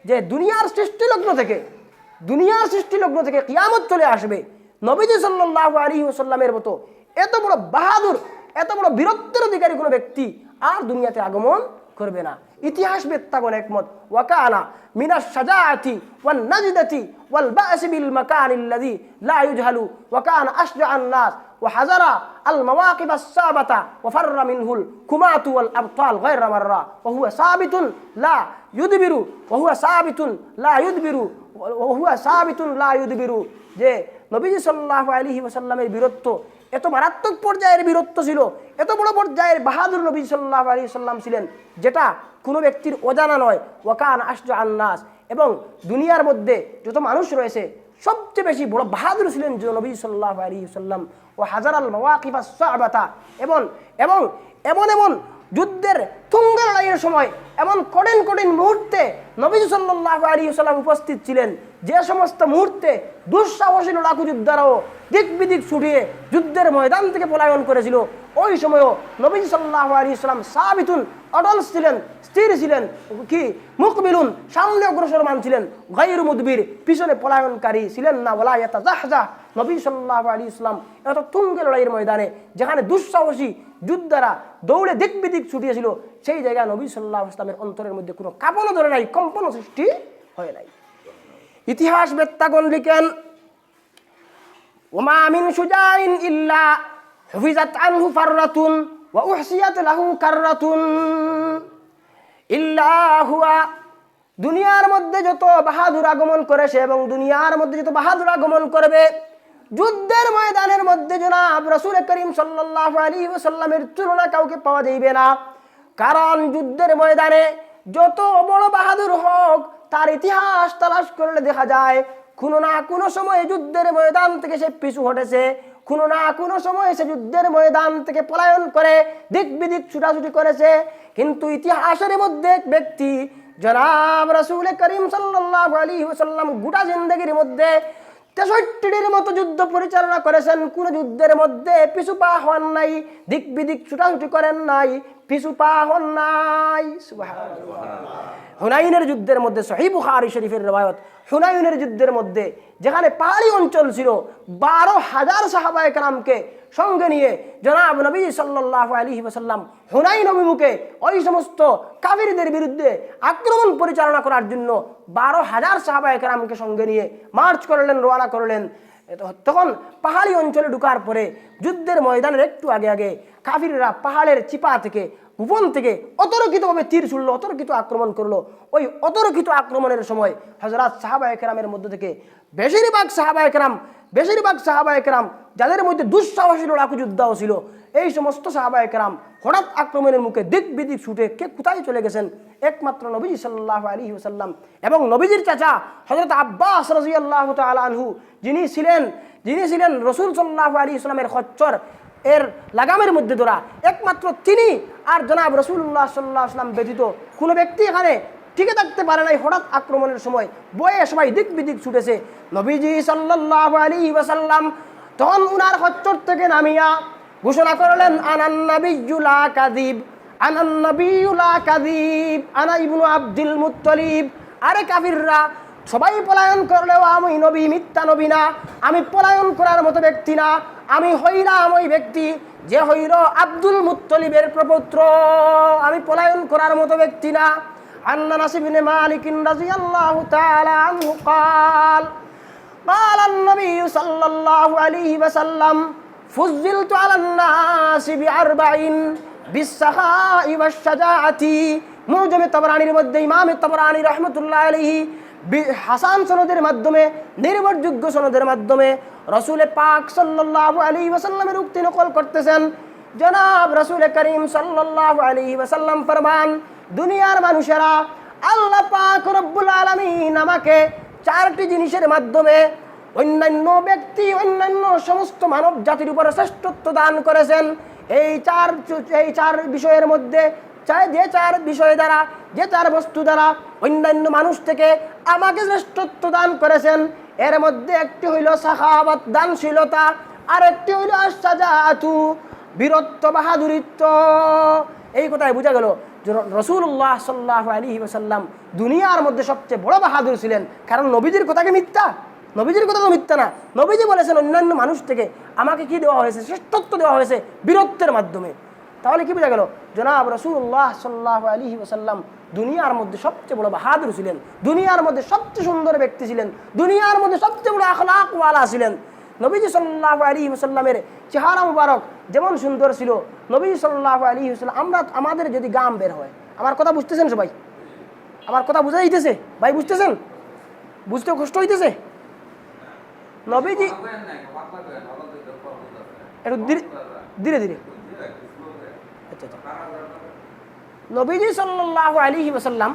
যে দুনিয়ার সৃষ্টিলগ্ন থেকে কিয়ামত চলে আসবে, নবীজি সাল্লাল্লাহু আলাইহি ওয়াসাল্লামের মতো এত বড় বাহাদুর, এত বড় বীরত্বের অধিকারী কোনো ব্যক্তি আর দুনিয়াতে আগমন করবে না। ইতিহাস বেত্তাগণ একমত, ওয়াকানা মিনাশ শাজাআতি ওয়ান নাজদাতি ওয়াল বা'স বিল মাকানিল্লাযী লা ইউজহালু ওয়াকানা আশজা'আন নাস ওয়া হাযারা আল মাওয়াকিব আস-সাবাতা ওয়া ফাররা মিনহুল কুমাতু ওয়াল আবতাল গায়রা মাররা ওয়া হুয়া সাবিতুন লা ইউদবিরু যে নবীজি সাল্লাল্লাহু আলাইহি ওয়াসাল্লামের বীরত্ব এত মারাত্মক পর্যায়ের বীরত্ব ছিল, এত বড় পর্যায়ের বাহাদুর নবী সাল্লাল্লাহু আলাইহি ওয়াসাল্লাম ছিলেন, যেটা কোনো ব্যক্তির অজানা নয়। ওয়াকান আশজা'আন নাস, এবং দুনিয়ার মধ্যে যত মানুষ রয়েছে সবচেয়ে বেশি বড় বাহাদুর ছিলেন যে নবী সাল্লাল্লাহু আলাইহি ওয়াসাল্লাম। ও হাজারাল মাওয়াকিব আস-সা'বাতা, এবং এমন যুদ্ধের তুঙ্গে লড়াইয়ের সময় এমন কঠিন মুহূর্তে নবী সাল্লাল্লাহু আলাইহি ওয়াসাল্লাম উপস্থিত ছিলেন, যে সমস্ত মুহূর্তে দুঃসাহসী লড়াকু যোদ্ধারাও দিক বিদিক ছুটিয়ে যুদ্ধের ময়দান থেকে পলায়ন করেছিল, ওই সময়ও নবী সাল্লাল্লাহু আলাইহি ওয়াসাল্লাম সাবিতুন, অটল ছিলেন, স্থির ছিলেন, কি মুকবিলুন, সামনে অগ্রসরমান ছিলেন, গায়রু মুদবির, পিছনে পলায়নকারী ছিলেন না, ওয়ালা ইয়াতাজাহজাহ। নবী সাল্লাল্লাহু আলাইহি ওয়াসাল্লাম এত তুঙ্গে লড়াইয়ের ময়দানে যেখানে দুঃসাহসী যোদ্ধারা দৌড়ে দিক বিদিক ছুটিয়েছিল, সেই জায়গায় নবী সাল্লাল্লাহু আলাইহি ওয়াসাল্লামের অন্তরের মধ্যে কোনো কাঁপনও ধরে নাই, কম্পনও সৃষ্টি হয় নাই। ইতিহাস বেত্তাগণ লিখেন, ওমা মিন শুজাইন ইল্লা হুফিজাত আনহু ফাররাতুন ওয়া উহসিয়াত লাহু কাররাতুন ইল্লা হুয়া। দুনিয়ার মধ্যে যত বাহাদুর আগমন করেছে এবং দুনিয়ার মধ্যে যত বাহাদুর আগমন করবে, যুদ্ধের ময়দানের মধ্যে জনাব রাসূল করিম সাল্লাল্লাহু আলাইহি ওয়াসাল্লামের তুলনা কাউকে পাওয়া যাইবে না। কারণ যুদ্ধের ময়দানে যত বড় বাহাদুর হোক, তার ইতিহাস তালাশ করলে দেখা যায় কোনো না কোনো সময় যুদ্ধের ময়দান থেকে সে পিছু হটেছে, কোনো না কোনো সময় সে যুদ্ধের ময়দান থেকে পলায়ন করে দিক বিদিক ছুটাছুটি করেছে। কিন্তু ইতিহাসের মধ্যে এক ব্যক্তি জনাব রাসূল করিম সাল্লাল্লাহু আলাইহি ওয়াসাল্লাম গোটা জিন্দেগির মধ্যে ৬৩টির মতো যুদ্ধ পরিচালনা করেছেন, কোন যুদ্ধের মধ্যে পিছু পা হন নাই, দিক বিদিক ছুটাছুটি করেন নাই, পিছু পা হন নাই। সুবহানাল্লাহ। হুনাইনের যুদ্ধের মধ্যে, সহিহ বুখারী শরীফের রওয়ায়াত, হুনাইনের যুদ্ধের মধ্যে যেখানে পাহাড়ি অঞ্চল ছিল, ১২,০০০ সাহাবায়ে কেরামকে সঙ্গে নিয়ে জনাব নবী সাল্লাল্লাহু আলাইহি ওয়াসাল্লাম হুনাইন অভিমুখে ওই সমস্ত কাফিরদের বিরুদ্ধে আক্রমণ পরিচালনা করার জন্য ১২,০০০ সাহাবায়ে কেরামকে সঙ্গে নিয়ে মার্চ করলেন, রওনা করলেন। তখন পাহাড়ি অঞ্চলে ঢোকার পরে যুদ্ধের ময়দানের একটু আগে কাফিররা পাহাড়ের চিপা থেকে, গোপন থেকে অতর্কিতভাবে তীর ছুড়লো, অতর্কিত আক্রমণ করলো। ওই অতর্কিত আক্রমণের সময় হযরত সাহাবায়ে কেরামের মধ্যে থেকে বেশিরভাগ সাহাবায়ে কেরাম যাদের মধ্যে দুঃসাহসী লড়াকু যোদ্ধাও ছিল, এই সমস্ত সাহাবায়ে কেরাম হঠাৎ আক্রমণের মুখে দিক বিদিক ছুটে কে কোথায় চলে গেছেন, একমাত্র নবী সাল্লাল্লাহু আলাইহি ওয়াসাল্লাম এবং নবীজির চাচা হযরত আব্বাস রাদিয়াল্লাহু তাআলা আনহু, যিনি ছিলেন রাসূল সাল্লাল্লাহু আলাইহি ওয়াসাল্লামের খচ্চর এর লাগামের মধ্যে ধরা, একমাত্র তিনি আর জনাব রাসূলুল্লাহ সাল্লাল্লাহু আলাইহি ওয়াসাল্লাম ব্যতীত কোনো ব্যক্তি এখানে টিকে থাকতে পারে নাই। হঠাৎ আক্রমণের সময় বয়ে সবাই দিক বিদিক ছুটেছে। নবীজি সাল্লাল্লাহু আলাইহি ওয়াসাল্লাম তখন উনার খচ্চর থেকে নামিয়া ঘোষণা করলেন, আনান নাবিয়্যু লা কাযিব, আনান নাবিয়্যু লা কাযিব, আনা ইবনু আব্দুল মুত্তালিব। আরে কাফিররা সবাই পলায়ন করলেও আমি নবী মিথ্যা নবী না, আমি পলায়ন করার মতো ব্যক্তি না, আমি হইলাম ওই ব্যক্তি যে হইল আব্দুল মুত্তালিবের প্রপুত্র, আমি পলায়ন করার মতো ব্যক্তি না। আন আনাস ইবনে মালিক রাদিয়াল্লাহু তাআলা আনহু قال النبي صلى الله عليه وسلم فضلت على الناس بأربع بالسخاء والشجاعة। মুজাম তাবরানীর মধ্যে ইমাম তাবরানী রাহমাতুল্লাহ আলাইহি হাসান সনদের মাধ্যমে, নির্ভরযোগ্য সনদের মাধ্যমে রাসূল পাক সাল্লাল্লাহু আলাইহি ওয়াসাল্লামের উক্তি নকল করতেছেন। জনাব রাসূল করিম সাল্লাল্লাহু আলাইহি ওয়াসাল্লাম ফরমান, দুনিয়ার মানুষেরা আল্লাহ পাক রব্বুল আলামিন আমাকে 4টি জিনিসের মাধ্যমে অন্যান্য ব্যক্তি, অন্যান্য সমস্ত মানব জাতির উপরে শ্রেষ্ঠত্ব দান করেছেন। এই চার বিষয়ের মধ্যে যে 4 বিষয় দ্বারা, যে 4 বস্তু দ্বারা অন্যান্য মানুষ থেকে আমাকে শ্রেষ্ঠত্ব দান করেছেন, এর মধ্যে একটি হইল সাখাওয়াত, দানশীলতা, আর একটি হইল আশ-শাজাআতু, বীরত্ব, বাহাদুরিত্ব। এই কথায় বোঝা গেল রাসূলুল্লাহ সাল্লাল্লাহু আলাইহি ওয়াসাল্লাম দুনিয়ার মধ্যে সবচেয়ে বড় বাহাদুর ছিলেন। কারণ নবীজির কথা কি মিথ্যা? নবীজির কথা তো মিথ্যা না। নবীজি বলেছেন অন্যান্য মানুষ থেকে আমাকে কি দেওয়া হয়েছে? শ্রেষ্ঠত্ব দেওয়া হয়েছে বীরত্বের মাধ্যমে। তাহলে কি বোঝা গেল? জনাব রাসূলুল্লাহ সাল্লাল্লাহু আলাইহি ওয়াসাল্লাম দুনিয়ার মধ্যে সবচেয়ে বড় বাহাদুর ছিলেন, দুনিয়ার মধ্যে সবচেয়ে সুন্দর ব্যক্তি ছিলেন, দুনিয়ার মধ্যে সবচেয়ে বড় আখলাক ওয়ালা ছিলেন। নবীজি সাল্লাল্লাহু আলাইহি ওয়াসাল্লামের চেহারা মুবারক যেমন সুন্দর ছিল, নবীজি সাল্লাল্লাহু আলাইহি ওয়াসাল্লাম আমাদের যদি গাম বের হয়, আমার কথা বুঝতেছেন সবাই? আমার কথা বুঝা যাইতেছে ভাই? বুঝতেছেন? বুঝতে কষ্ট হইতেছে? নবীজি একটু ধীরে ধীরে। আচ্ছা আচ্ছা। নবীজি সাল্লাল্লাহু আলাইহি ওয়াসাল্লাম